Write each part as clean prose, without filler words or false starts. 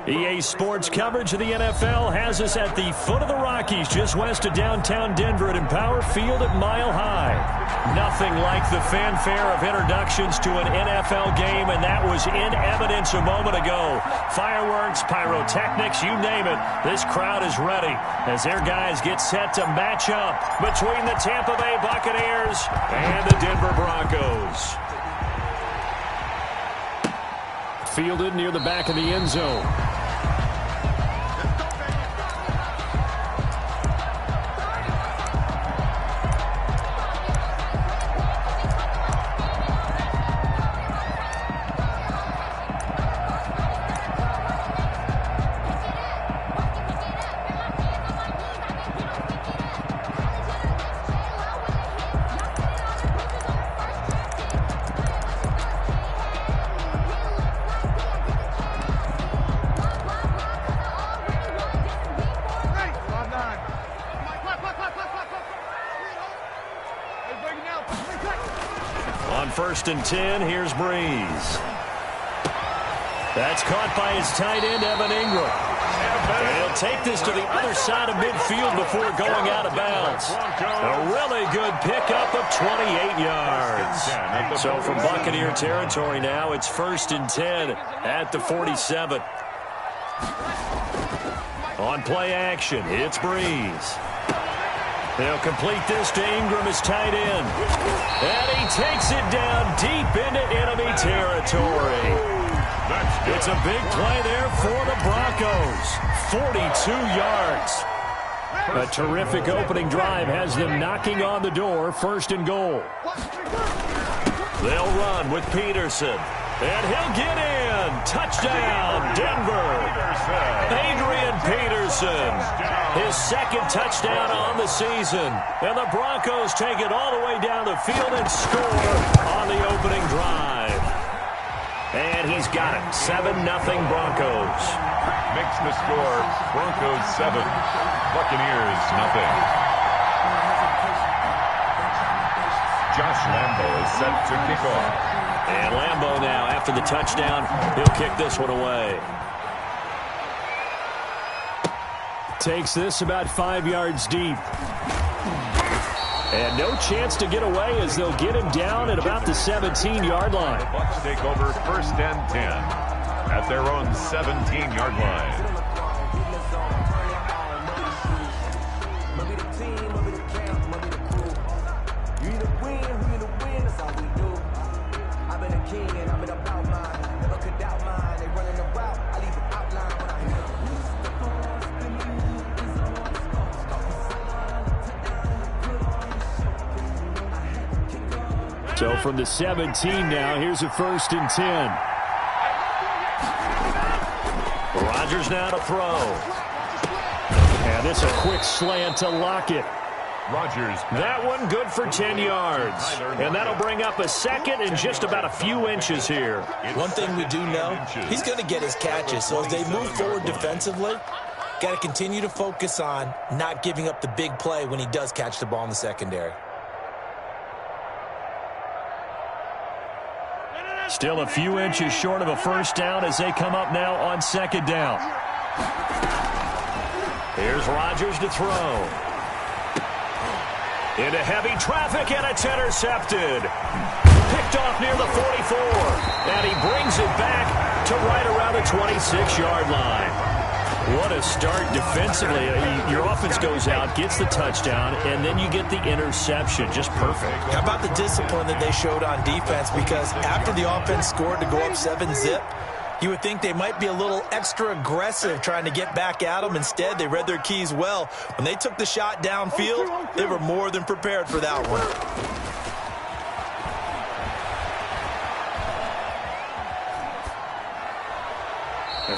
EA Sports coverage of the NFL has us at the foot of the Rockies, just west of downtown Denver at Empower Field at Mile High. Nothing like the fanfare of introductions to an NFL game, and that was in evidence a moment ago. Fireworks, pyrotechnics, you name it. This crowd is ready as their guys get set to match up between the Tampa Bay Buccaneers and the Denver Broncos. Fielded near the back of the end zone. On 1st and 10, here's Breeze. That's caught by his tight end, Evan Ingram. And he'll take this to the other side of midfield before going out of bounds. A really good pickup of 28 yards. So from Buccaneer territory now, it's 1st and 10 at the 47. On play action, it's Breeze. They'll complete this to Ingram as tight end. And he takes it down deep into enemy territory. It's a big play there for the Broncos. 42 yards. A terrific opening drive has them knocking on the door, 1st and goal. They'll run with Peterson. And he'll get in. Touchdown, Denver. Adrian Peterson. His 2nd touchdown on the season. And the Broncos take it all the way down the field and score on the opening drive. And he's got it. 7-0 Broncos. Makes the score Broncos 7, Buccaneers nothing. Josh Lambo is set to kick off. And Lambo now, after the touchdown, he'll kick this one away. Takes this about 5 yards deep. And no chance to get away as they'll get him down at about the 17-yard line. The Bucs take over 1st and 10 at their own 17-yard line. So from the 17 now, here's a 1st and 10. Rodgers now to throw. And this a quick slant to Lockett. Rodgers. That one good for 10 yards. And that'll bring up a 2nd and just about a few inches here. One thing we do know, he's going to get his catches. So as they move forward defensively, got to continue to focus on not giving up the big play when he does catch the ball in the secondary. Still a few inches short of a 1st down as they come up now on 2nd down. Here's Rodgers to throw. Into heavy traffic, and it's intercepted. Picked off near the 44. And he brings it back to right around the 26-yard line. What a start defensively. Your offense goes out, gets the touchdown, and then you get the interception. Just perfect. How about the discipline that they showed on defense? Because after the offense scored to go up 7-zip, you would think they might be a little extra aggressive trying to get back at them. Instead, they read their keys well. When they took the shot downfield, they were more than prepared for that one.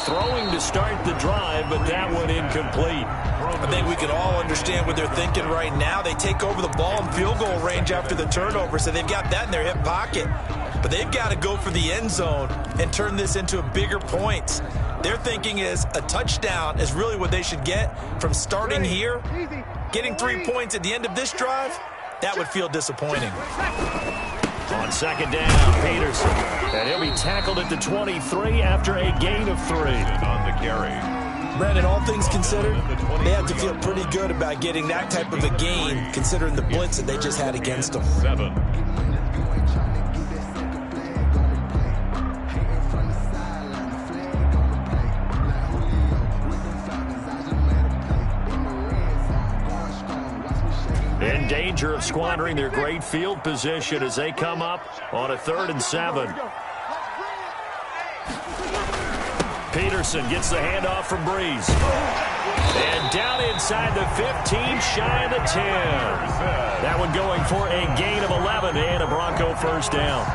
Throwing to start the drive, but that one incomplete. I think we can all understand what they're thinking right now. They take over the ball in field goal range after the turnover, so they've got that in their hip pocket. But they've got to go for the end zone and turn this into a bigger point. Their thinking is a touchdown is really what they should get from starting here. Getting 3 points at the end of this drive, that would feel disappointing. On 2nd down, Peterson. And he'll be tackled at the 23 after a gain of 3. On the carry. Brandon, all things considered, they have to feel pretty good about getting that type of a gain, considering the blitz that they just had against them. 7. In danger of squandering their great field position as they come up on a 3rd and 7. Peterson gets the handoff from Breeze. And down inside the 15, shy of the 10. That one going for a gain of 11 and a Bronco first down.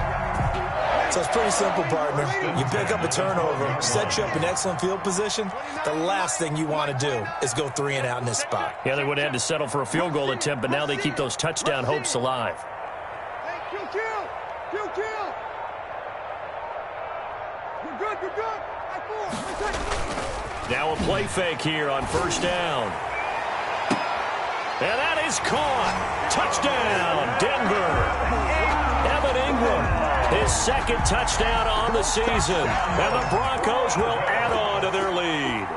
So it's pretty simple, partner. You pick up a turnover, set you up in excellent field position. The last thing you want to do is go 3 and out in this spot. Yeah, they would have had to settle for a field goal attempt, but now they keep those touchdown hopes alive. We're good. Now a play fake here on first down. And that is caught. Touchdown, Denver. Evan Ingram, his 2nd touchdown on the season. And the Broncos will add on to their lead.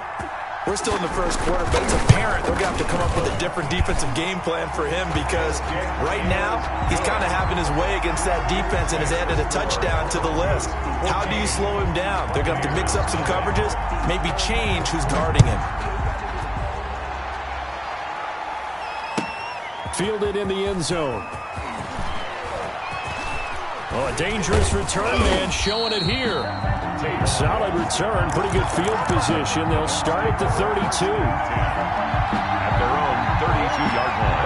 We're still in the first quarter, but it's apparent they're going to have to come up with a different defensive game plan for him because right now he's kind of having his way against that defense and has added a touchdown to the list. How do you slow him down? They're going to have to mix up some coverages, maybe change who's guarding him. Fielded in the end zone. Oh, a dangerous return man showing it here. Solid return, pretty good field position. They'll start at the 32. At their own 32-yard line.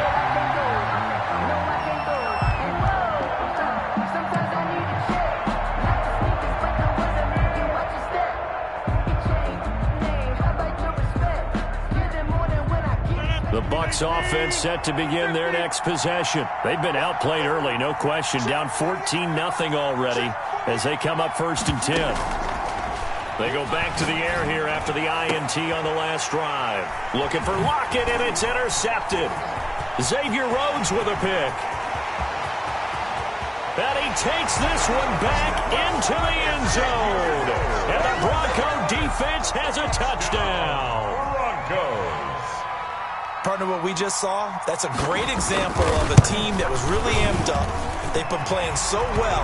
The Bucs offense set to begin their next possession. They've been outplayed early, no question. Down 14-0 already as they come up 1st and 10. They go back to the air here after the INT on the last drive. Looking for Lockett, and it's intercepted. Xavier Rhodes with a pick. And he takes this one back into the end zone. And the Bronco defense has a touchdown. Broncos. Partner, what we just saw, that's a great example of a team that was really amped up. They've been playing so well,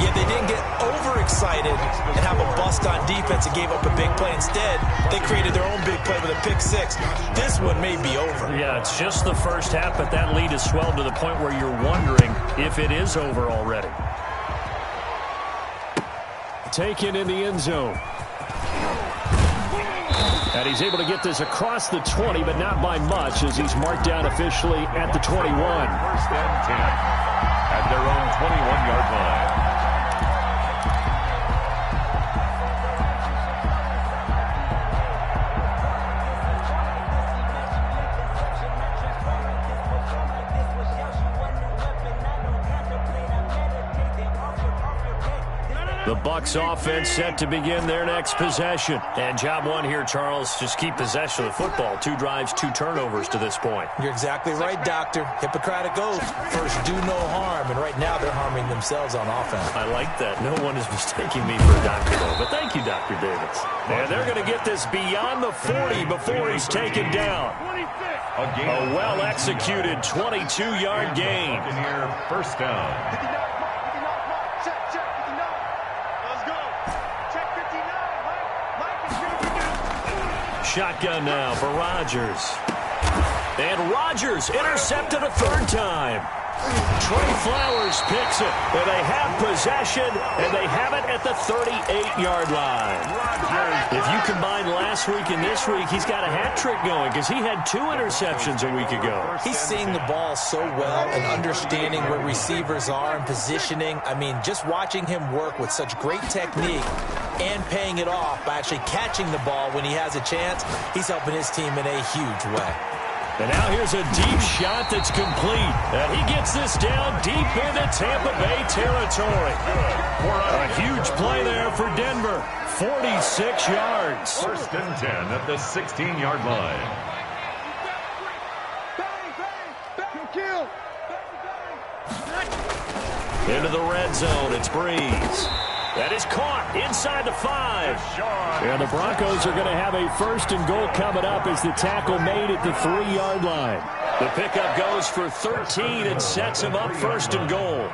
yet they didn't get overexcited and have a bust on defense and gave up a big play. Instead, they created their own big play with a pick 6. This one may be over. Yeah, it's just the first half, but that lead has swelled to the point where you're wondering if it is over already. Taken in the end zone. And he's able to get this across the 20, but not by much as he's marked down officially at the 21. 1st and 10 at their own 21-yard line. The Bucs offense set to begin their next possession. And job one here, Charles, just keep possession of the football. 2 drives, 2 turnovers to this point. You're exactly right, Doctor. Hippocratic oath. First, do no harm. And right now, they're harming themselves on offense. I like that. No one is mistaking me for a doctor, though. But thank you, Dr. Davis. And they're going to get this beyond the 40 before he's taken down. A well-executed 22-yard gain. Here, 1st down. Shotgun now for Rodgers. And Rodgers intercepted a 3rd time. Trey Flowers picks it, and they have possession, and they have it at the 38-yard line. If you combine last week and this week, he's got a hat trick going because he had 2 interceptions a week ago. He's seeing the ball so well and understanding where receivers are and positioning. I mean, just watching him work with such great technique and paying it off by actually catching the ball when he has a chance, he's helping his team in a huge way. And now here's a deep shot that's complete. And he gets this down deep into Tampa Bay territory. A huge play there for Denver. 46 yards. 1st and 10 at the 16-yard line. Into the red zone, it's Breeze. That is caught inside the 5. And the Broncos are going to have a 1st and goal coming up as the tackle made at the 3-yard line. The pickup goes for 13 and sets him up 1st and goal.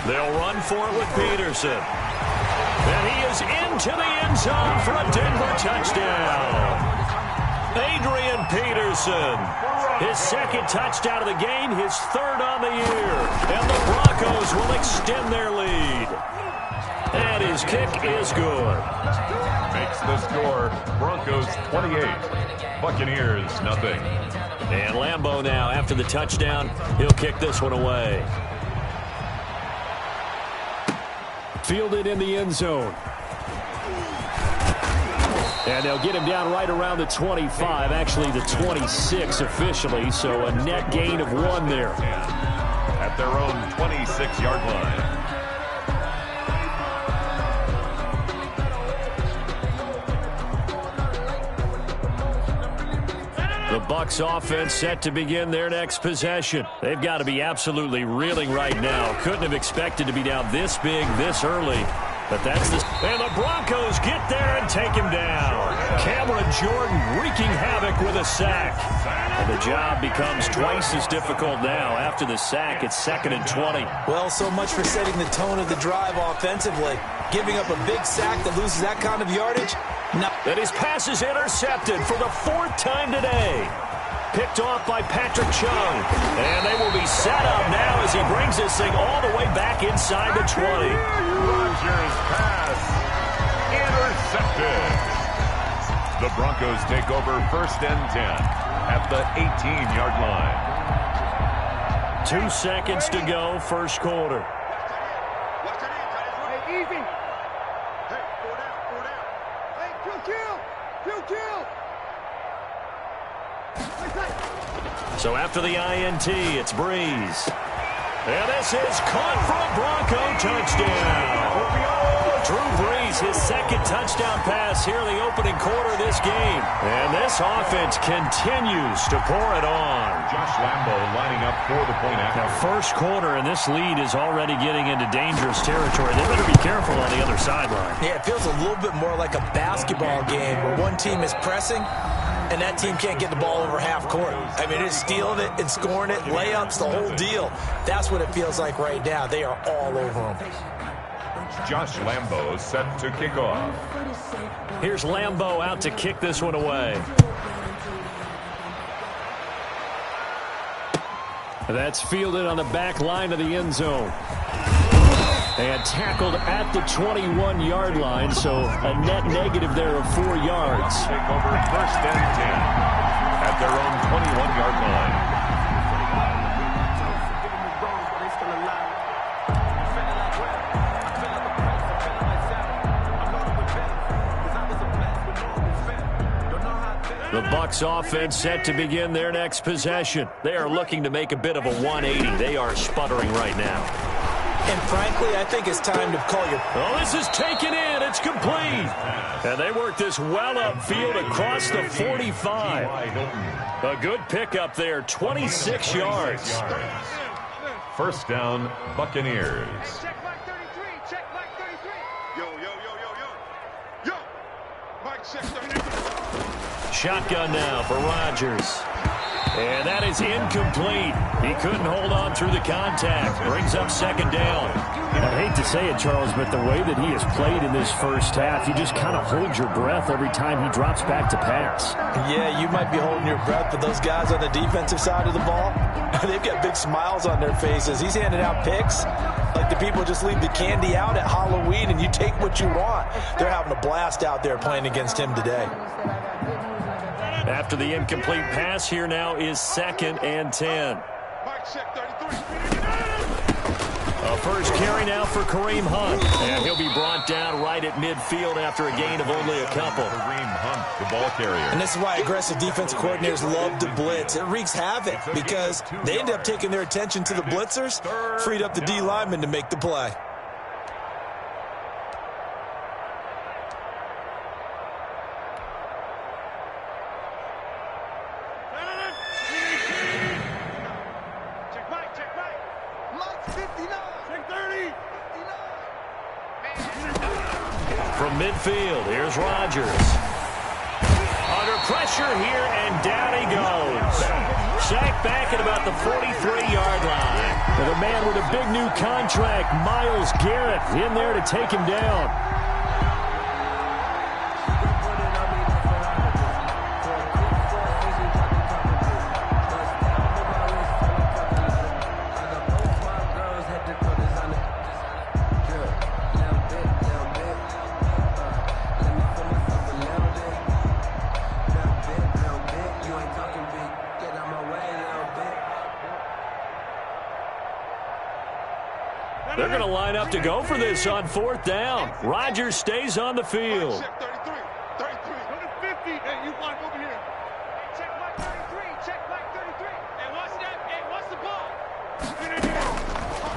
They'll run for it with Peterson. And he is into the end zone for a Denver touchdown. Adrian Peterson, his 2nd touchdown of the game, his 3rd on the year. And the Broncos will extend their lead. And his kick is good. Makes the score Broncos 28, Buccaneers nothing. And Lambeau now, after the touchdown, he'll kick this one away. Fielded in the end zone. And they'll get him down right around the 25, actually the 26 officially, so a net gain of 1 there. At their own 26-yard line. The Bucs offense set to begin their next possession. They've got to be absolutely reeling right now. Couldn't have expected to be down this big, this early. But that's the... And the Broncos get there and take him down. Cameron Jordan wreaking havoc with a sack. And the job becomes twice as difficult now. After the sack, it's 2nd and 20. Well, so much for setting the tone of the drive offensively. Giving up a big sack that loses that kind of yardage. No. And his pass is intercepted for the 4th time today. Picked off by Patrick Chung. And they will be set up now as he brings this thing all the way back inside the 20. Rodgers pass intercepted. The Broncos take over 1st and 10 at the 18-yard line. 2 seconds to go, 1st quarter. Hey, easy. Hey, 4 down. Hey, kill. So after the INT, it's Breeze. And this is caught for a Bronco touchdown. Drew Brees, his 2nd touchdown pass here in the opening quarter of this game. And this offense continues to pour it on. Josh Lambeau lining up for the point after. Now, 1st quarter, and this lead is already getting into dangerous territory. They better be careful on the other sideline. Yeah, it feels a little bit more like a basketball game where one team is pressing and that team can't get the ball over half court. I mean, it's stealing it and scoring it, layups, the whole deal. That's what it feels like right now. They are all over them. Josh Lambeau set to kick off. Here's Lambeau out to kick this one away. That's fielded on the back line of the end zone. And tackled at the 21-yard line, so a net negative there of 4 yards. Take over 1st and 10 at their own 21-yard line. The Bucs offense set to begin their next possession. They are looking to make a bit of a 180. They are sputtering right now. And frankly, I think it's time to call your... Oh, this is taken in. It's complete. And they work this well upfield across the 45. A good pickup there, 26 yards. 1st down, Buccaneers. Check Mike 33. Check Mike 33. Yo. Mike check 33. Shotgun now for Rodgers. And that is incomplete. He couldn't hold on through the contact. Brings up 2nd down. I hate to say it, Charles, but the way that he has played in this 1st half, you just kind of hold your breath every time he drops back to pass. Yeah, you might be holding your breath, but those guys on the defensive side of the ball, they've got big smiles on their faces. He's handing out picks like the people just leave the candy out at Halloween and you take what you want. They're having a blast out there playing against him today. After the incomplete pass, here now is 2nd and 10. Mike check 33. A first carry now for Kareem Hunt. And he'll be brought down right at midfield after a gain of only a couple. Kareem Hunt, the ball carrier. And this is why aggressive defensive coordinators love to blitz. It wreaks havoc because they end up taking their attention to the blitzers, freed up the D lineman to make the play. From midfield, here's Rodgers. Under pressure here, and down he goes. Sacked back at about the 43-yard line. And a man with a big new contract, Myles Garrett, in there to take him down. They're going to line up to go for this on 4th down. Rodgers stays on the field. 33. 50. Hey, you want over here. Check Mike 33. Check Mike 33. Hey, what's that? Hey, what's the ball?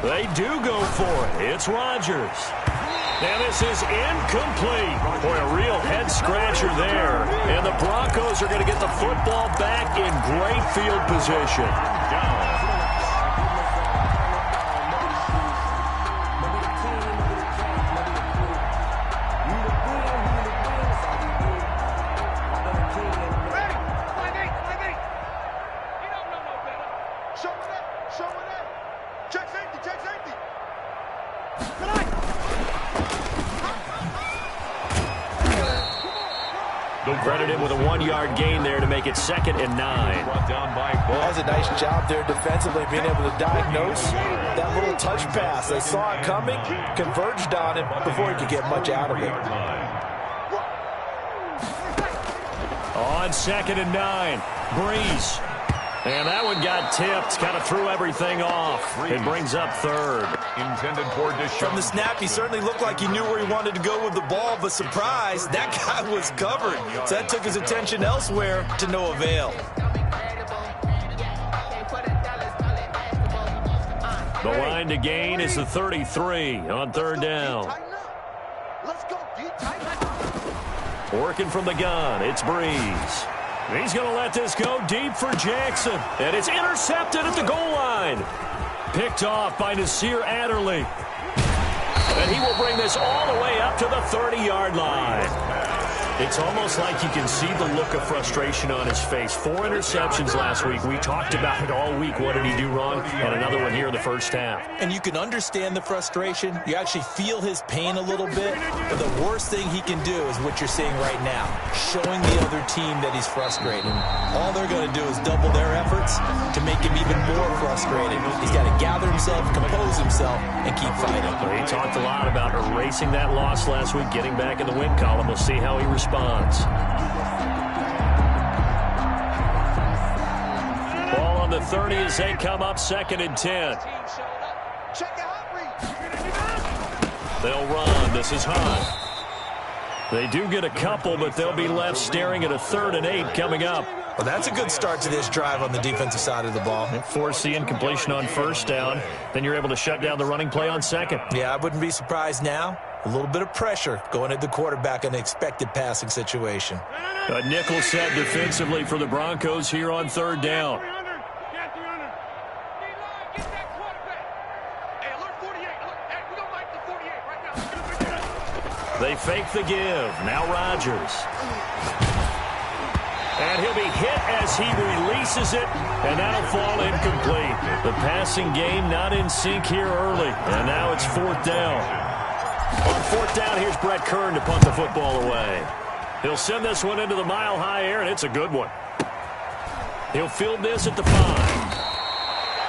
They do go for it. It's Rodgers. And this is incomplete. Boy, a real head-scratcher there. And the Broncos are going to get the football back in great field position. Credit him with a 1-yard gain there to make it 2nd and 9. That's a nice job there defensively, being able to diagnose that little touch pass. They saw it coming, converged on it before he could get much out of it. On 2nd and 9, Breeze. And that one got tipped, kind of threw everything off. It brings up 3rd. Intended for Deshaun. From the snap, he certainly looked like he knew where he wanted to go with the ball, but surprise, that guy was covered. So that took his attention elsewhere to no avail. The line to gain is the 33 on 3rd down. Working from the gun, it's Breeze. He's going to let this go deep for Jackson. And it's intercepted at the goal line. Picked off by Nasir Adderley. And he will bring this all the way up to the 30-yard line. It's almost like you can see the look of frustration on his face. 4 interceptions last week. We talked about it all week. What did he do wrong? And another one here in the first half. And you can understand the frustration. You actually feel his pain a little bit. But the worst thing he can do is what you're seeing right now, showing the other team that he's frustrated. All they're going to do is double their efforts to make him even more frustrated. He's got to gather himself, compose himself, and keep fighting. Well, he talked a lot about erasing that loss last week, getting back in the win column. We'll see how he responds. Ball on the 30 as they come up 2nd and 10. They'll run. This is Hunt. They do get a couple, but they'll be left staring at a 3rd and 8 coming up. Well, that's a good start to this drive on the defensive side of the ball. Force the incompletion on 1st down. Then you're able to shut down the running play on 2nd. Yeah, I wouldn't be surprised now. A little bit of pressure going at the quarterback in an expected passing situation. A nickel set defensively for the Broncos here on 3rd down. They fake the give. Now Rodgers. And he'll be hit as he releases it, and that'll fall incomplete. The passing game not in sync here early, and now it's 4th down. On 4th down, here's Brett Kern to punt the football away. He'll send this one into the mile-high air, and it's a good one. He'll field this at the 5.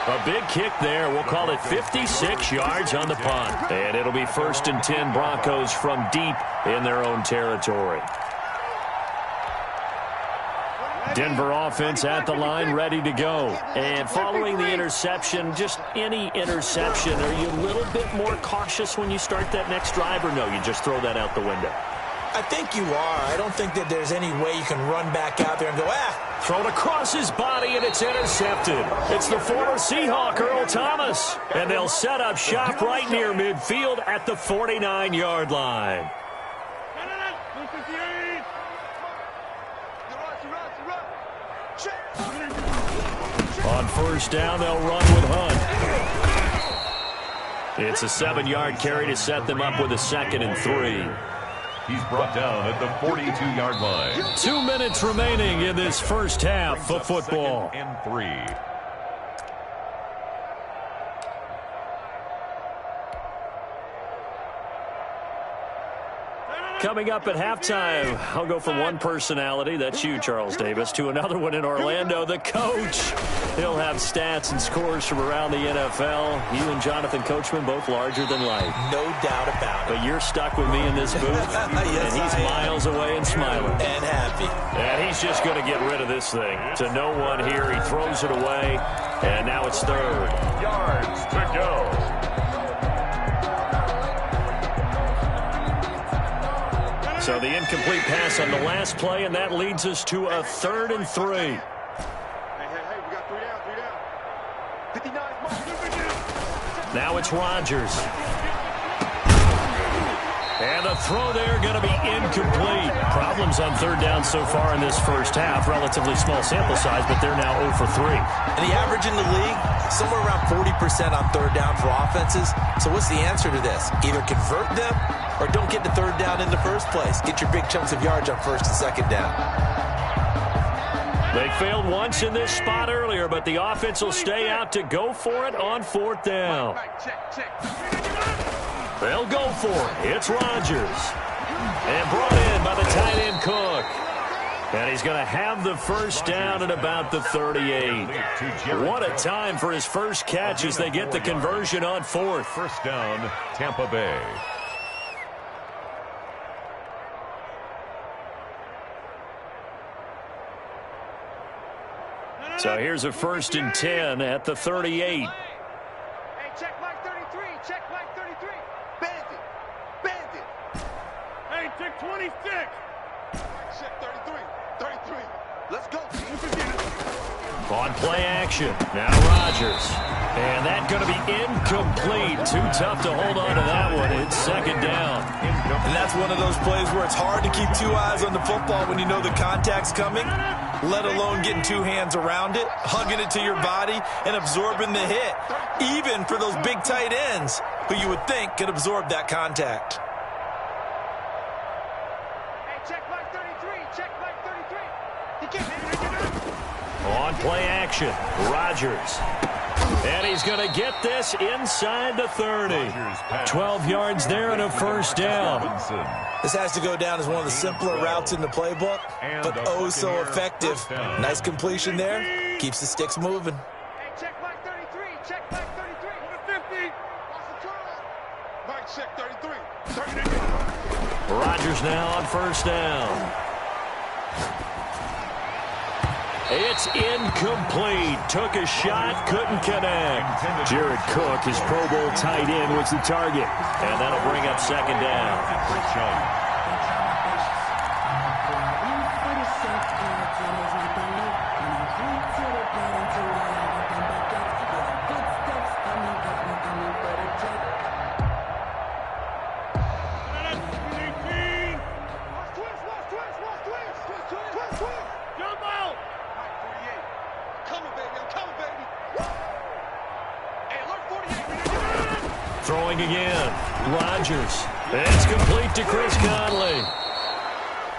A big kick there. We'll call it 56 yards on the punt. And it'll be 1st and 10 Broncos from deep in their own territory. Denver offense at the line, ready to go. And following the interception, just any interception, are you a little bit more cautious when you start that next drive, or no, you just throw that out the window? I think you are. I don't think that there's any way you can run back out there and go, Thrown across his body, and it's intercepted. It's the former Seahawk, Earl Thomas. And they'll set up shop right near midfield at the 49-yard line. On 1st down, they'll run with Hunt. It's a 7-yard carry to set them up with a 2nd and 3. He's brought down at the 42-yard line. 2 minutes remaining in this first half of football. 2nd and 3. Coming up at halftime, I'll go from one personality, that's you, Charles Davis, to another one in Orlando, the coach. He'll have stats and scores from around the NFL. You and Jonathan Coachman, both larger than life. No doubt about it. But you're stuck with me in this booth, yes, and he's miles away and smiling. And happy. And he's just going to get rid of this thing. To no one here, he throws it away, and now it's 3rd. Yards to go. So the incomplete pass on the last play, and that leads us to a 3rd and 3. Hey, we got 3 down. 59. Now it's Rodgers. And the throw there going to be incomplete. Problems on 3rd down so far in this first half. Relatively small sample size, but they're now 0 for 3. And the average in the league, somewhere around 40% on 3rd down for offenses. So what's the answer to this? Either convert them or don't get to 3rd down in the first place. Get your big chunks of yards on 1st and 2nd down. They failed once in this spot earlier, but the offense will stay out to go for it on 4th down. They'll go for it. It's Rodgers. And brought in by the tight end Cook. And he's going to have the first down at about the 38. What a time for his first catch as they get the conversion on 4th. First down, Tampa Bay. So here's a 1st and 10 at the 38. Hey, check Mike 33. Check Mike 33. Bandit. Bandit. Hey, check 26. Check 33. 33. Let's go. On play action. Now Rodgers. And that's going to be incomplete. Too tough to hold on to that one. It's 2nd down. And that's one of those plays where it's hard to keep 2 eyes on the football when you know the contact's coming, let alone getting 2 hands around it, hugging it to your body, and absorbing the hit. Even for those big tight ends who you would think could absorb that contact. Hey, check Mike 33. Check Mike 33. He can't. On play action, Rodgers. And he's going to get this inside the 30. 12 yards there and a first down. This has to go down as one of the simpler routes in the playbook, but oh so effective. Nice completion there. Keeps the sticks moving. Hey, check Mike 33. Check Mike 33. 50. Mike, check 33. Rodgers now on first down. It's incomplete. Took a shot, couldn't connect. Jared Cook, his Pro Bowl tight end, was the target. And that'll bring up 2nd down. Throwing again. Rodgers. It's complete to Chris Conley.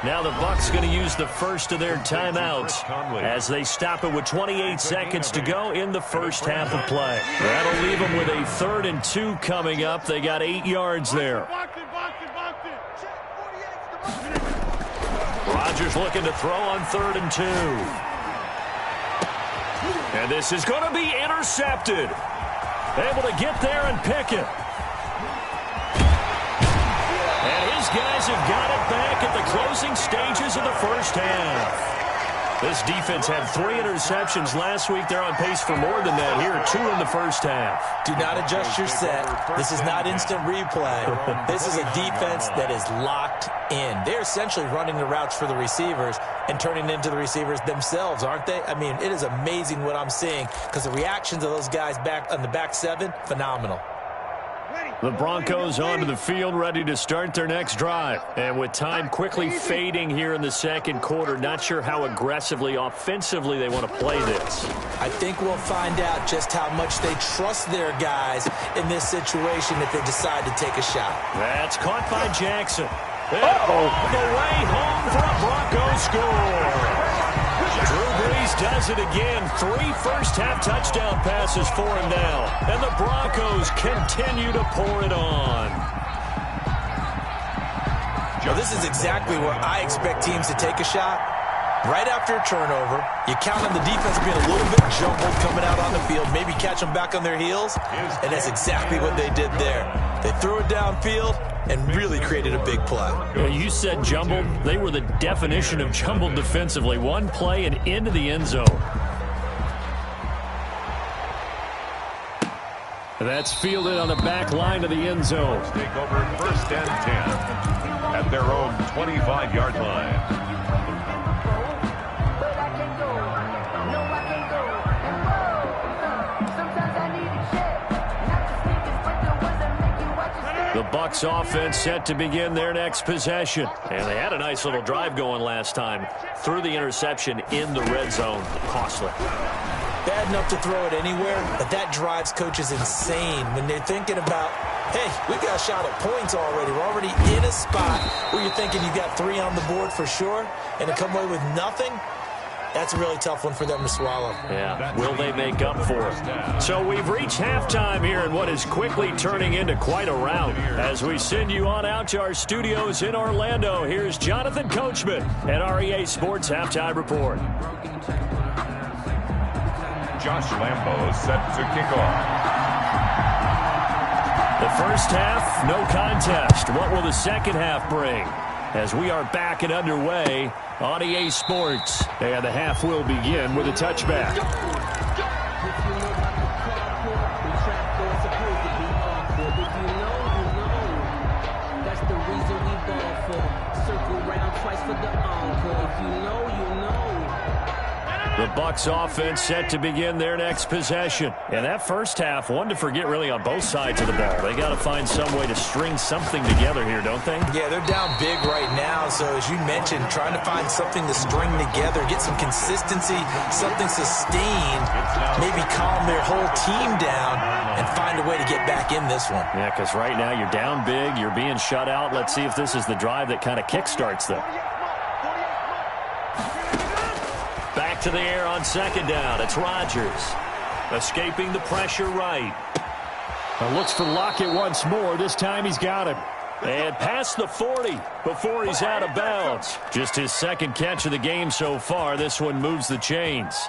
Now the Bucs going to use the first of their timeouts as they stop it with 28 seconds to go in the first half of play. That'll leave them with a 3rd and 2 coming up. They got 8 yards there. Rodgers looking to throw on 3rd and 2. And this is going to be intercepted. Able to get there and pick it. And his guys have got it back at the closing stages of the first half. This defense had 3 interceptions last week. They're on pace for more than that here. 2 in the first half. Do not adjust your set. This is not instant replay. This is a defense that is locked in. They're essentially running the routes for the receivers and turning into the receivers themselves, aren't they? I mean, it is amazing what I'm seeing because the reactions of those guys back on the back 7, phenomenal. The Broncos onto the field, ready to start their next drive. And with time quickly fading here in the second quarter, not sure how aggressively, offensively they want to play this. I think we'll find out just how much they trust their guys in this situation if they decide to take a shot. That's caught by Jackson. The way home for a Bronco score. Drew Brees does it again. 3 first-half touchdown passes for him now. And the Broncos continue to pour it on. Well, this is exactly where I expect teams to take a shot. Right after a turnover, you count on the defense being a little bit jumbled coming out on the field, maybe catch them back on their heels, and that's exactly what they did there. They threw it downfield and really created a big play. You said jumbled. They were the definition of jumbled defensively. One play and into the end zone. That's fielded on the back line of the end zone. Take over 1st and 10 at their own 25-yard line. The Bucs offense set to begin their next possession. And they had a nice little drive going last time. Threw the interception in the red zone. Costly. Bad enough to throw it anywhere, but that drives coaches insane when they're thinking about, hey, we got a shot at points already. We're already in a spot where you're thinking you got 3 on the board for sure, and to come away with nothing, that's a really tough one for them to swallow. Yeah, will they make up for it? So we've reached halftime here in what is quickly turning into quite a rout. As we send you on out to our studios in Orlando, here's Jonathan Coachman at REA Sports Halftime Report. Josh Lambo set to kick off. The first half, no contest. What will the second half bring? As we are back and underway on EA Sports. And the half will begin with a touchback. That's the reason we ball for. Circle round twice for the encore. If you know, you know. The Bucs offense set to begin their next possession. And that first half, one to forget really on both sides of the ball. They got to find some way to string something together here, don't they? Yeah, they're down big right now. So as you mentioned, trying to find something to string together, get some consistency, something sustained, maybe calm their whole team down and find a way to get back in this one. Yeah, because right now you're down big, you're being shut out. Let's see if this is the drive that kind of kickstarts them. Back to the air on second down. It's Rodgers. Escaping the pressure right. Looks for Lockett once more. This time he's got him. And past the 40 before he's out of bounds. Just his second catch of the game so far. This one moves the chains.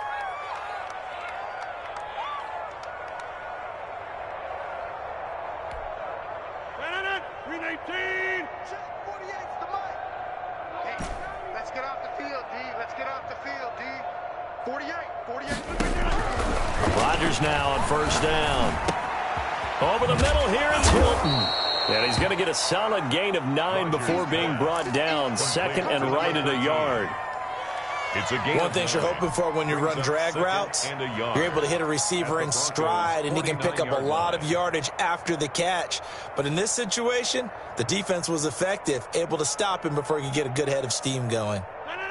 Rodgers now on first down. Over the middle here, it's Hilton. And he's going to get a solid gain of 9 before being brought down. Second and right at a yard. One thing you're hoping for when you run drag routes, you're able to hit a receiver in stride, and he can pick up a lot of yardage after the catch. But in this situation, the defense was effective, able to stop him before he could get a good head of steam going.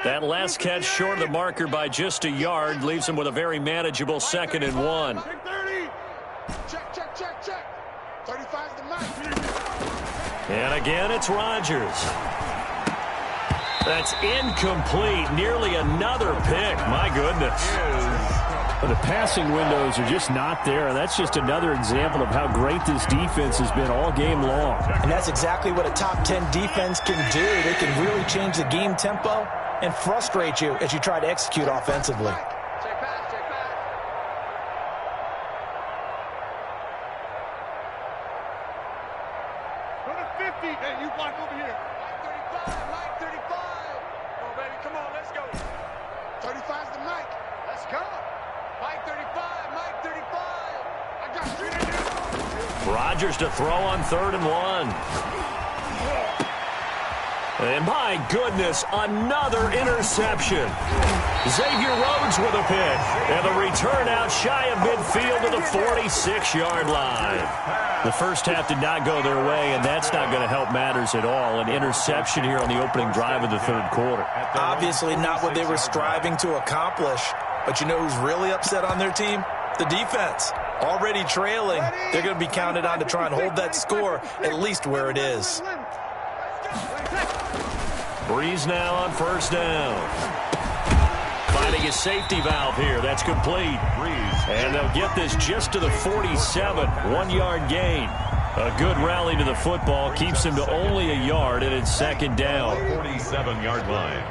That last catch short of the marker by just a yard leaves him with a very manageable 2nd and 1. Check. 35's the mark. And again, it's Rodgers. That's incomplete. Nearly another pick. My goodness. The passing windows are just not there, and that's just another example of how great this defense has been all game long. And that's exactly what a top 10 defense can do. They can really change the game tempo and frustrate you as you try to execute offensively. Check pass. Go to 50. Hey, you block over here. Mike 35. Come on, baby. Come on, let's go. 35's the Mike. Let's go. Mike 35. I got 3 to do. Rodgers to throw on 3rd and 1. And my goodness, another interception. Xavier Rhodes with a pick. And the return out shy of midfield to the 46-yard line. The first half did not go their way, and that's not going to help matters at all. An interception here on the opening drive of the third quarter. Obviously not what they were striving to accomplish. But you know who's really upset on their team? The defense. Already trailing. They're going to be counted on to try and hold that score at least where it is. Breeze now on first down. Finding a safety valve here. That's complete. And they'll get this just to the 47. 1-yard gain. A good rally to the football. Keeps him to only a yard, and it's second down. 47-yard line.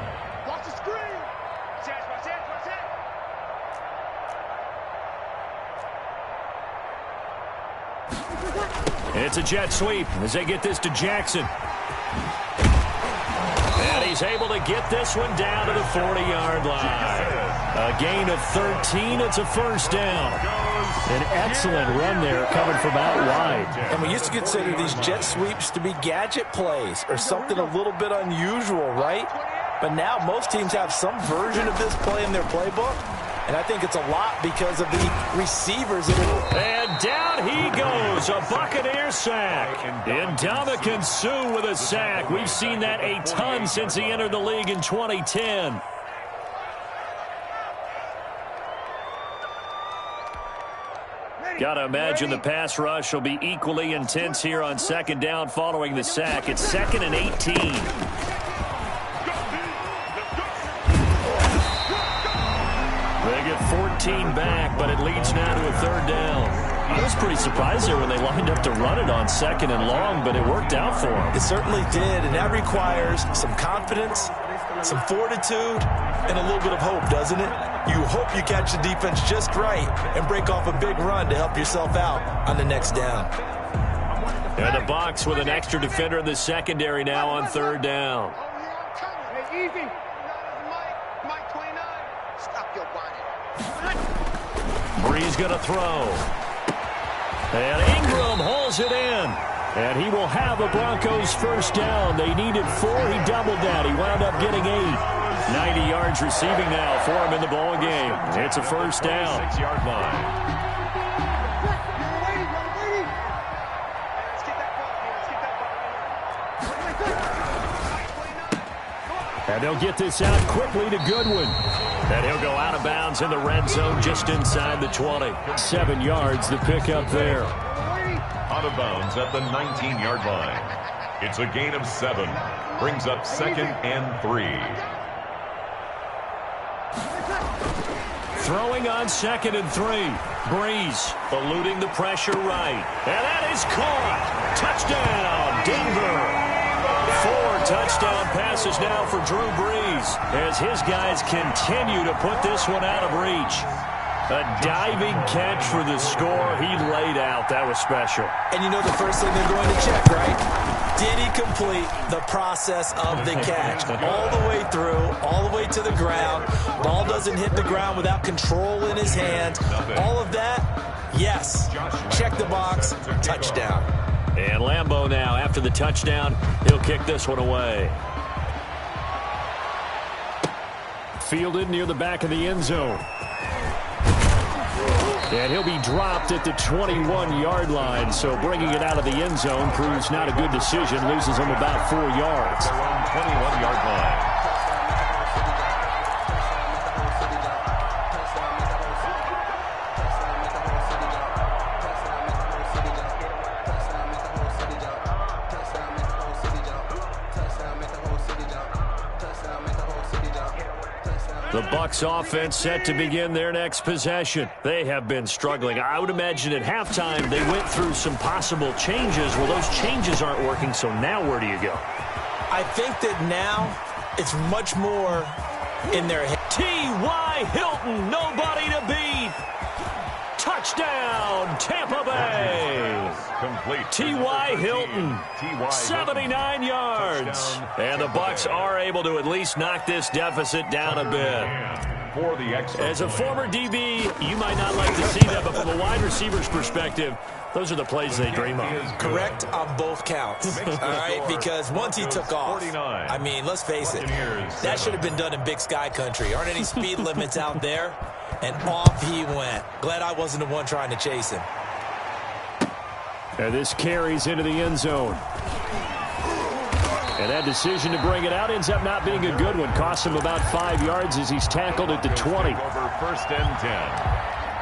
Watch the screen. It's a jet sweep as they get this to Jackson. And he's able to get this one down to the 40-yard line. A gain of 13. It's a first down. An excellent run there coming from out wide. And we used to consider these jet sweeps to be gadget plays or something a little bit unusual, right? But now most teams have some version of this play in their playbook. And I think it's a lot because of the receivers. And down he goes, a Buccaneer sack. And Ndamukong Suh with a sack. We've seen that a ton since he entered the league in 2010. Got to imagine the pass rush will be equally intense here on second down following the sack. It's 2nd and 18. They get 14 back, but it leads now to a third down. I was pretty surprised there when they lined up to run it on 2nd and long, but it worked out for them. It certainly did, and that requires some confidence, some fortitude, and a little bit of hope, doesn't it? You hope you catch the defense just right and break off a big run to help yourself out on the next down. And the Bucs with an extra defender in the secondary now on third down. Hey, easy. Mike 29. Stop your whining. Breeze going to throw. And Ingram hauls it in. And he will have a Broncos first down. They needed 4. He doubled that. He wound up getting 8. 90 yards receiving now for him in the ball game. It's a first down. 6-yard line. And they'll get this out quickly to Goodwin. And he'll go out of bounds in the red zone just inside the 20. 7 yards the pickup there. Out of bounds at the 19-yard line. It's a gain of 7. Brings up 2nd and 3. Throwing on 2nd and 3. Breeze eluding the pressure right. And that is caught. Touchdown, Denver. 4 touchdown passes now for Drew Brees as his guys continue to put this one out of reach. A diving catch for the score. He laid out. That was special. And you know the first thing they're going to check, right? Did he complete the process of the catch? All the way through, all the way to the ground. Ball doesn't hit the ground without control in his hands. All of that, yes. Check the box. Touchdown. And Lambeau now, after the touchdown, he'll kick this one away. Fielded near the back of the end zone. And he'll be dropped at the 21-yard line, so bringing it out of the end zone proves not a good decision. Loses him about 4 yards. 21-yard line. The Bucs offense set to begin their next possession. They have been struggling. I would imagine at halftime they went through some possible changes. Well, those changes aren't working, so now where do you go? I think that now it's much more in their head. T.Y. Hilton, nobody to beat. Touchdown, Tampa Bay. Complete. T.Y. Hilton, 79 yards. And the Bucs are able to at least knock this deficit down a bit. For the extra As a point. former DB, you might not like to see that, but from a wide receiver's perspective, Those are the plays they dream of. Correct on both counts. All right, because once he took off, I mean, let's face it, that should have been done in Big Sky country. Aren't any speed limits out there? And off he went. Glad I wasn't the one trying to chase him. And this carries into the end zone. And that decision to bring it out ends up not being a good one. Costs him about 5 yards as he's tackled at the 20. Over 1st and 10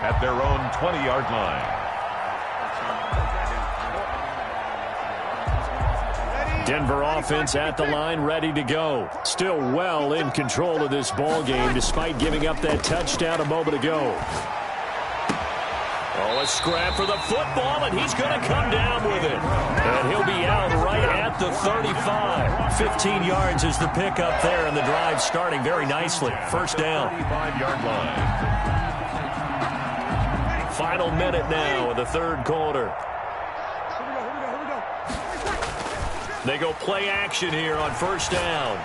at their own 20-yard line. Denver offense at the line, ready to go. Still well in control of this ball game, despite giving up that touchdown a moment ago. Oh, a scrap for the football, and he's going to come down with it. And he'll be out right at the 35. 15 yards is the pickup there, and the drive starting very nicely. First down. 35-yard line. Final minute now of the third quarter. They go play action here on first down.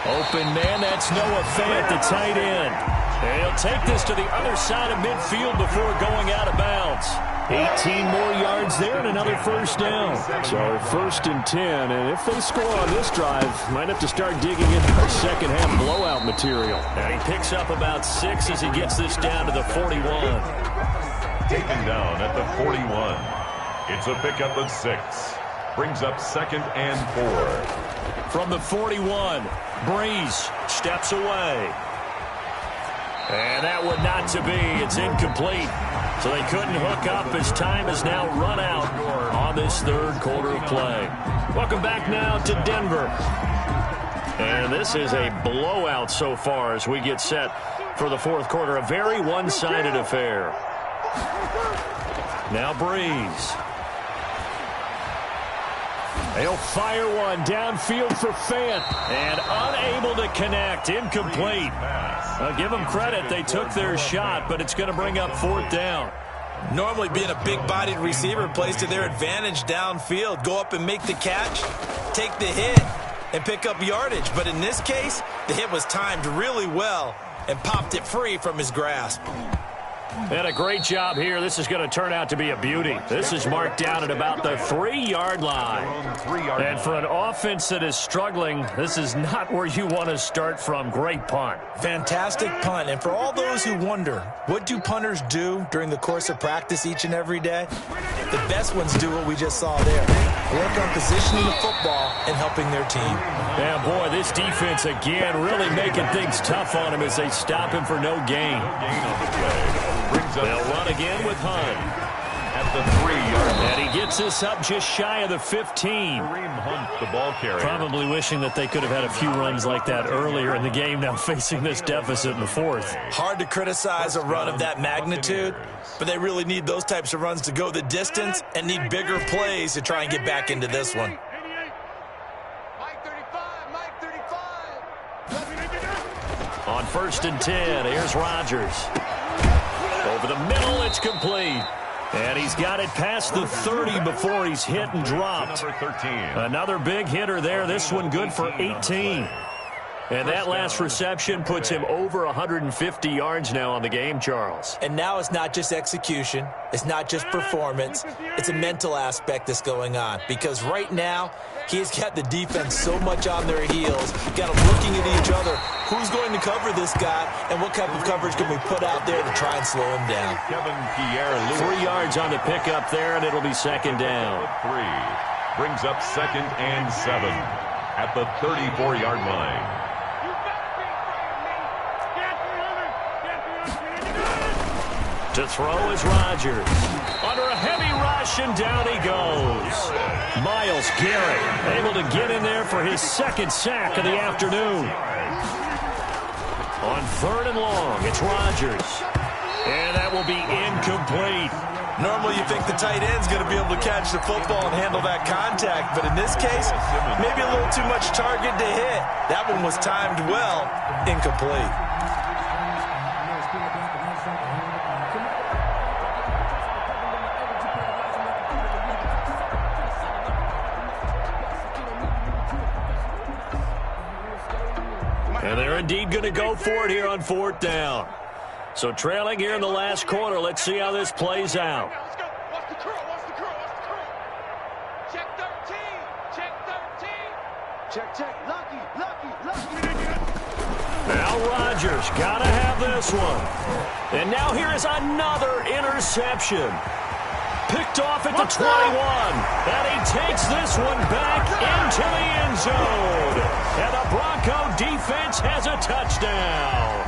Open man, that's Noah Fant, the tight end. And he'll take this to the other side of midfield before going out of bounds. 18 more yards there and another first down. So 1st and 10, and if they score on this drive, might have to start digging into our second half blowout material. And he picks up about 6 as he gets this down to the 41. Taken down at the 41. It's a pickup of 6. Brings up 2nd and 4. From the 41, Breeze steps away. And that one not to be. It's incomplete. So they couldn't hook up as time is now run out on this third quarter of play. Welcome back now to Denver. And this is a blowout so far as we get set for the fourth quarter. A very one-sided affair. Now Breeze. They'll fire one downfield for Fant. And unable to connect. Incomplete. I'll give them credit. They took their shot, but it's going to bring up 4th down. Normally being a big-bodied receiver plays to their advantage downfield. Go up and make the catch, take the hit, and pick up yardage. But in this case, the hit was timed really well and popped it free from his grasp. And a great job here. This is going to turn out to be a beauty. This is marked down at about the 3-yard line. And for an offense that is struggling, this is not where you want to start from. Great punt. Fantastic punt. And for all those who wonder, what do punters do during the course of practice each and every day? The best ones do what we just saw there. Work on positioning the football and helping their team. Yeah, boy, this defense again really making things tough on him as they stop him for no gain. They'll run again with Hunt. At the 3-yard line. And he gets this up just shy of the 15. Kareem Hunt, the ball carrier. Probably wishing that they could have had a few runs like that earlier in the game, now facing this deficit in the fourth. Hard to criticize a run of that magnitude, but they really need those types of runs to go the distance and need bigger plays to try and get back into this one. On 1st and 10, here's Rodgers. Over the middle, it's complete. And he's got it past the 30 before he's hit and dropped. Number 13. Another big hitter there. This one good for 18. And that last reception puts him over 150 yards now on the game, Charles. And now it's not just execution. It's not just performance. It's a mental aspect that's going on. Because right now, he's got the defense so much on their heels, got them looking at each other. Who's going to cover this guy, and what type of coverage can we put out there to try and slow him down? Kevin Pierre-Louis. 3 yards on the pickup there, and it'll be second down. 3 brings up 2nd and 7 at the 34-yard line. To throw is Rodgers. Under a heavy rush, and down he goes. Myles Garrett able to get in there for his 2nd sack of the afternoon. On 3rd and long, it's Rodgers. And that will be incomplete. Normally you think the tight end's going to be able to catch the football and handle that contact, but in this case, maybe a little too much target to hit. That one was timed well, incomplete. And they're indeed going to go for it here on 4th down. So trailing here in the last quarter, let's see how this plays out. Check 13. Check 13. Check. Lucky. Now Rodgers got to have this one. And now here is another interception. Picked off at the 21. And he takes this one back into the end zone. And the Bronco defense has a touchdown.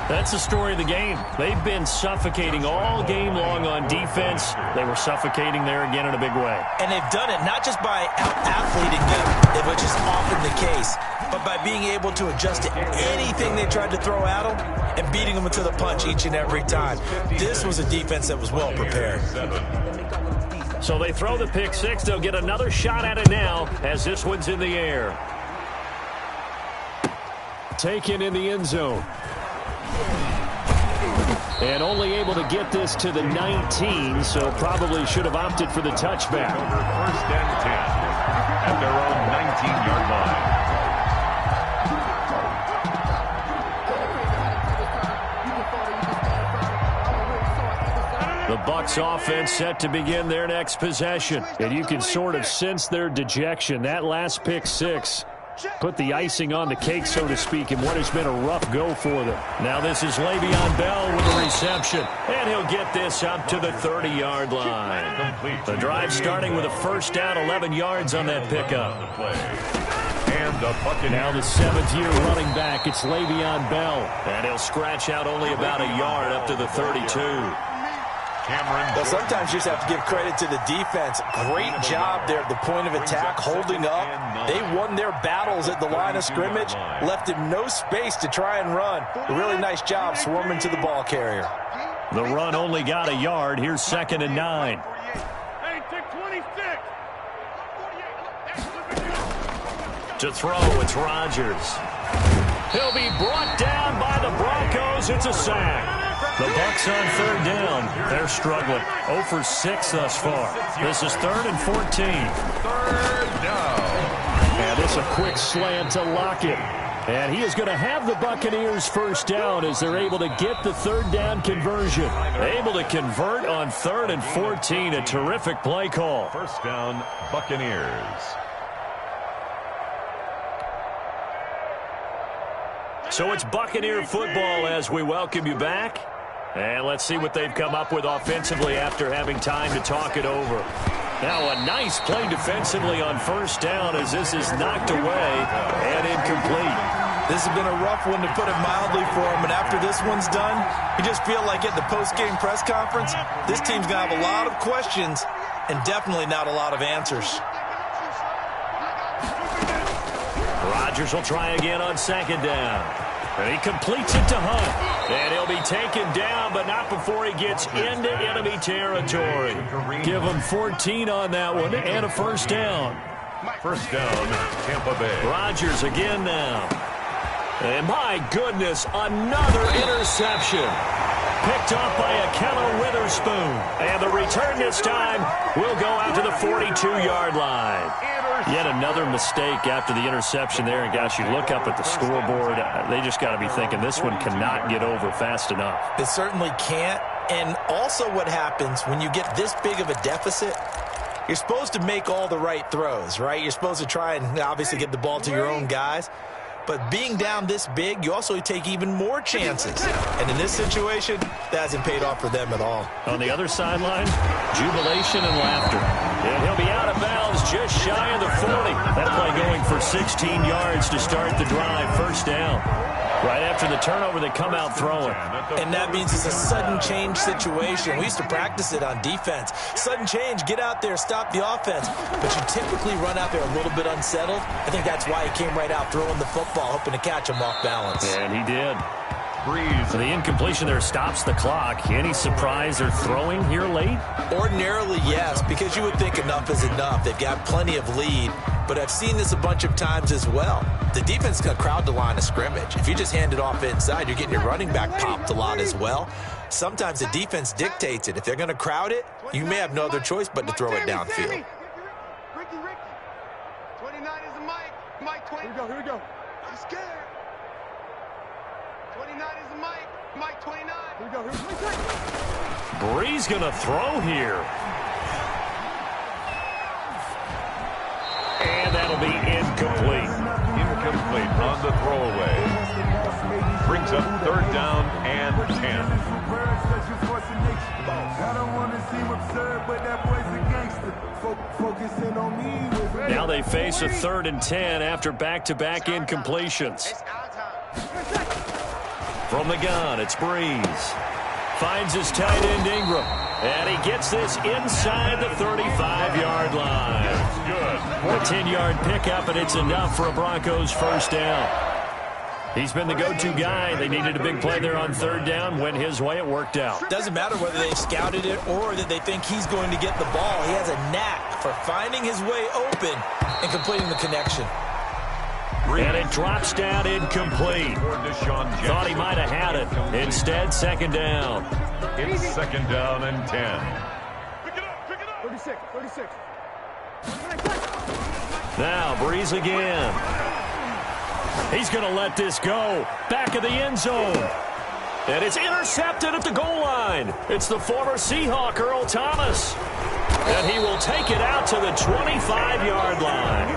That's the story of the game. They've been suffocating all game long on defense. They were suffocating there again in a big way. And they've done it not just by out-athleting them, which is often the case, but by being able to adjust to anything they tried to throw at them and beating them to the punch each and every time. This was a defense that was well prepared. So they throw the pick six. They'll get another shot at it now as this one's in the air. Taken in the end zone. And only able to get this to the 19, so probably should have opted for the touchback. First and 10 at their own 19-yard line. The Bucs offense set to begin their next possession. And you can sort of sense their dejection. That last pick six put the icing on the cake, so to speak, in what has been a rough go for them. Now this is Le'Veon Bell with a reception. And he'll get this up to the 30-yard line. The drive starting with a first down, 11 yards on that pickup. Now the seventh-year running back, it's Le'Veon Bell. And he'll scratch out only about a yard up to the 32. Well, sometimes you just have to give credit to the defense. Great job there at the point of attack, holding up. They won their battles at the line of scrimmage, left him no space to try and run. A really nice job swarming to the ball carrier. The run only got a yard. Here's 2nd and 9. Hey, take 26. To throw, it's Rodgers. He'll be brought down by the Broncos. It's a sack. The Bucs on 3rd down. They're struggling. 0 for 6 thus far. This is 3rd and 14. 3rd down. And it's a quick slant to Lockett. And he is going to have the Buccaneers first down as they're able to get the 3rd down conversion. Able to convert on 3rd and 14. A terrific play call. First down, Buccaneers. So it's Buccaneer football as we welcome you back. And let's see what they've come up with offensively after having time to talk it over. Now a nice play defensively on first down as this is knocked away and incomplete. This has been a rough one, to put it mildly, for him. And after this one's done, you just feel like at the post-game press conference, this team's going to have a lot of questions and definitely not a lot of answers. Rodgers will try again on 2nd down. And he completes it to Hunt. And he'll be taken down, but not before he gets into enemy territory. Give him 14 on that one and a first down. First down, Tampa Bay. Rodgers again now. And my goodness, another interception. Picked off by a Keller Witherspoon. And the return this time will go out to the 42-yard line. Yet another mistake after the interception there. And, gosh, you look up at the scoreboard, they just got to be thinking this one cannot get over fast enough. It certainly can't. And also what happens when you get this big of a deficit, you're supposed to make all the right throws, right? You're supposed to try and obviously get the ball to your own guys. But being down this big, you also take even more chances. And in this situation, that hasn't paid off for them at all. On the other sideline, jubilation and laughter. And he'll be out of bounds just shy of the 40. That play going for 16 yards to start the drive. First down. Right after the turnover, they come out throwing. And that means it's a sudden change situation. We used to practice it on defense. Sudden change, get out there, stop the offense. But you typically run out there a little bit unsettled. I think that's why he came right out throwing the football, hoping to catch him off balance. And he did. So the incompletion there stops the clock. Any surprise they're throwing here late? Ordinarily, yes, because you would think enough is enough. They've got plenty of lead, but I've seen this a bunch of times as well. The defense is going to crowd the line of scrimmage. If you just hand it off inside, you're getting your running back popped a lot as well. Sometimes the defense dictates it. If they're going to crowd it, you may have no other choice but to throw it downfield. Ricky. 29 is the Mike. Mike 20. Here we go. I'm scared. 29 is the Mike. Mike 29. Here we go. Bree's going to throw here. incomplete. Incomplete on the throwaway. Brings up 3rd down and 10. Now they face a 3rd and 10 after back-to-back incompletions. From the gun, it's Breeze. Finds his tight end Ingram. And he gets this inside the 35-yard line. That's good. A 10-yard pickup, and it's enough for a Broncos 1st down. He's been the go-to guy. They needed a big play there on 3rd down. Went his way. It worked out. Doesn't matter whether they scouted it or that they think he's going to get the ball. He has a knack for finding his way open and completing the connection. And it drops down incomplete. Thought he might have had it. Instead, 2nd down. It's 2nd down and 10. Pick it up. 36. Now, Breeze again. He's going to let this go. Back of the end zone. And it's intercepted at the goal line. It's the former Seahawk, Earl Thomas. And he will take it out to the 25-yard line.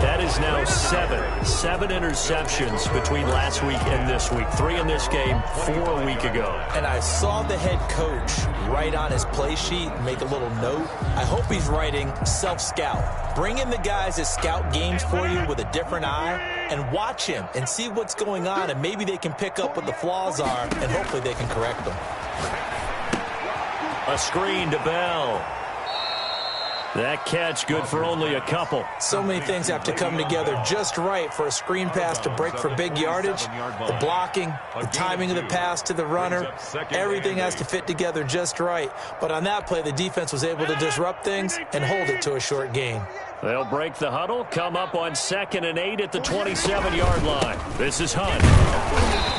That is now 7 interceptions between last week and this week. 3 in this game, 4 a week ago. And I saw the head coach write on his play sheet, make a little note. I hope he's writing self-scout. Bring in the guys that scout games for you with a different eye and watch him and see what's going on, and maybe they can pick up what the flaws are, and hopefully they can correct them. A screen to Bell. That catch good for only a couple. So many things have to come together just right for a screen pass to break for big yardage. The blocking, the timing of the pass to the runner, everything has to fit together just right. But on that play, the defense was able to disrupt things and hold it to a short gain. They'll break the huddle, come up on 2nd and 8 at the 27-yard line. This is Hunt.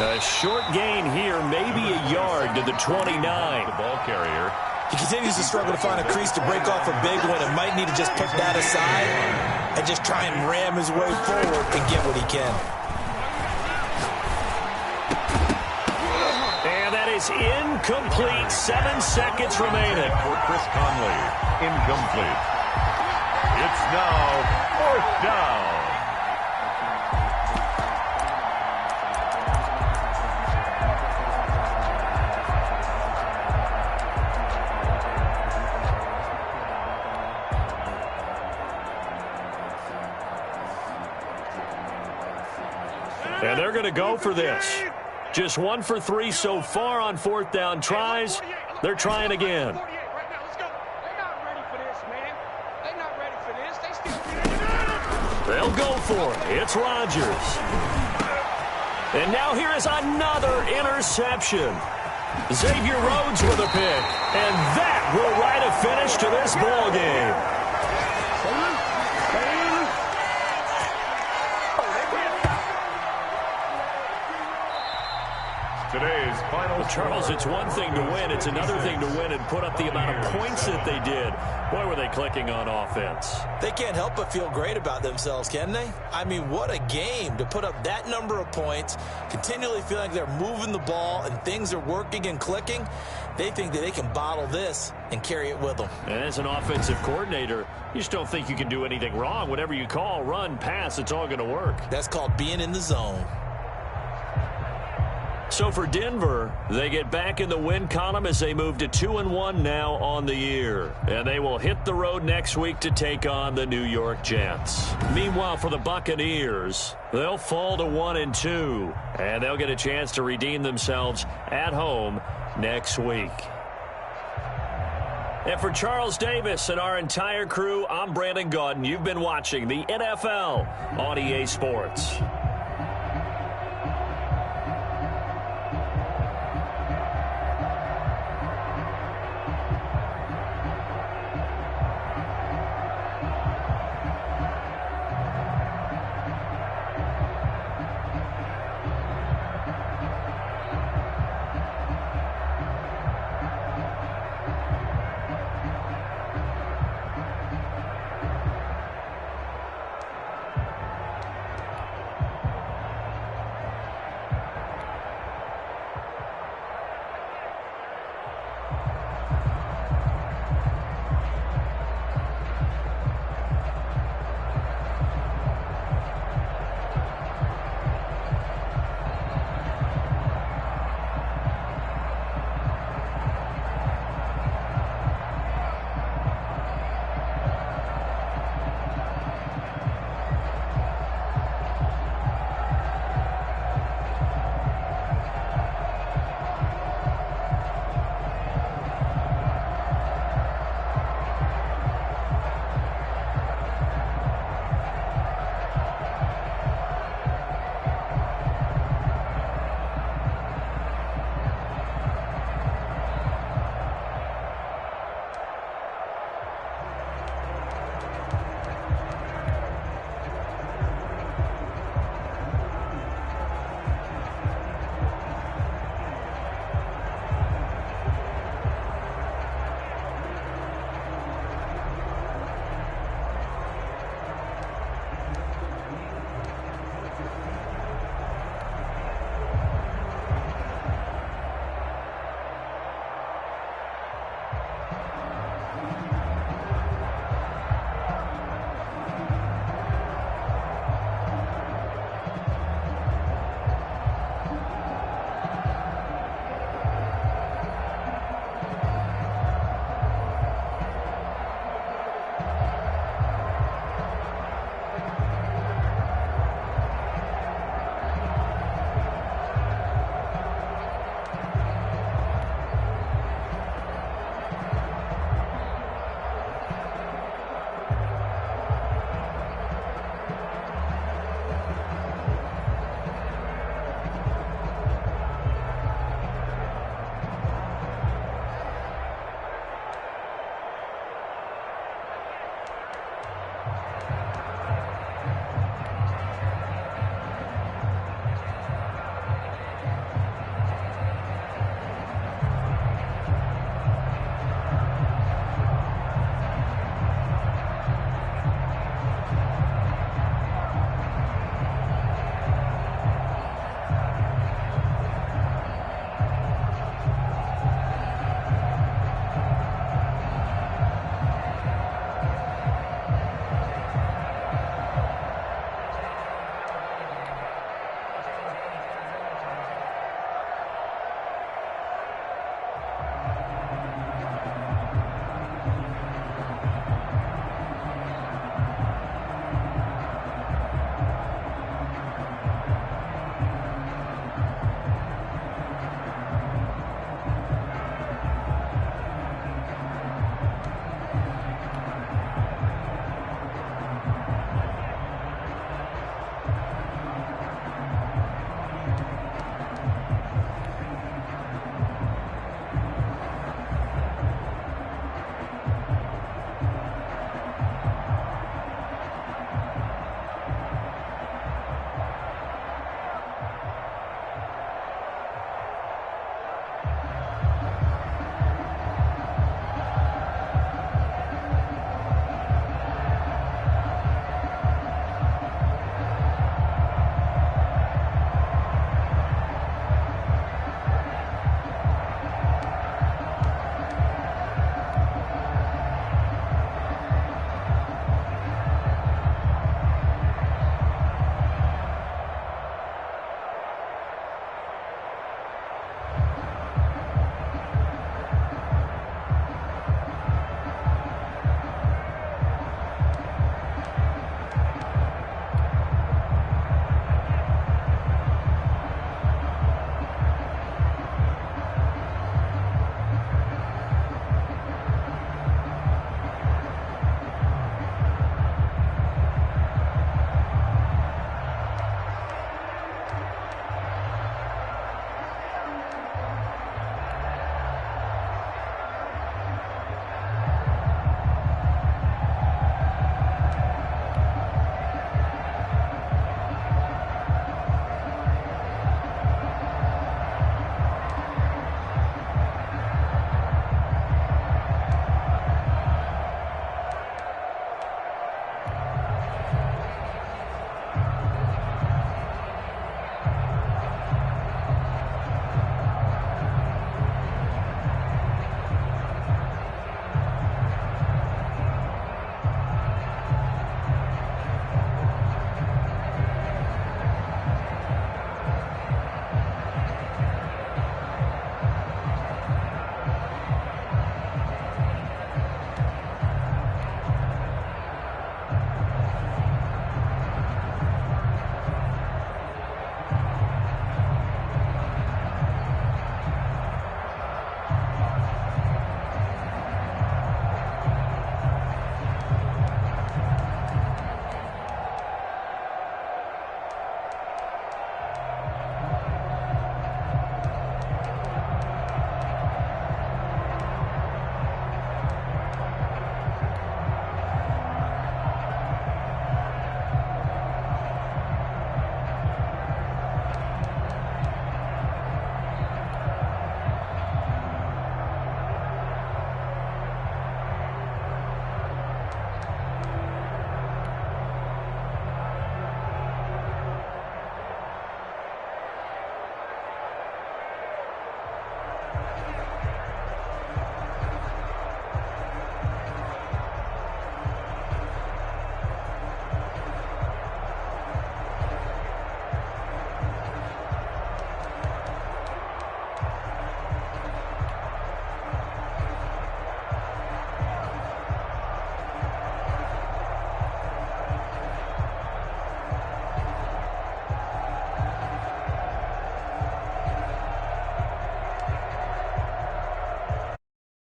A short gain here, maybe a yard to the 29. The ball carrier. He continues to struggle to find a crease to break off a big one and might need to just put that aside and just try and ram his way forward and get what he can. And that is incomplete. 7 seconds remaining. For Chris Conley. Incomplete. It's now 4th down. And they're going to go for this. Just 1 for 3 so far on 4th down tries. They're trying again. They'll go for it. It's Rodgers. And now here is another interception. Xavier Rhodes with a pick. And that will write a finish to this ball game. Today's final. Well, Charles, it's one thing to win. It's another thing to win and put up the amount of points that they did. Boy, were they clicking on offense. They can't help but feel great about themselves, can they? I mean, what a game to put up that number of points, continually feel like they're moving the ball and things are working and clicking. They think that they can bottle this and carry it with them. And as an offensive coordinator, you just don't think you can do anything wrong. Whatever you call, run, pass, it's all going to work. That's called being in the zone. So for Denver, they get back in the win column as they move to 2-1 now on the year. And they will hit the road next week to take on the New York Jets. Meanwhile, for the Buccaneers, they'll fall to 1-2. And they'll get a chance to redeem themselves at home next week. And for Charles Davis and our entire crew, I'm Brandon Gaudin. You've been watching the NFL on EA Sports.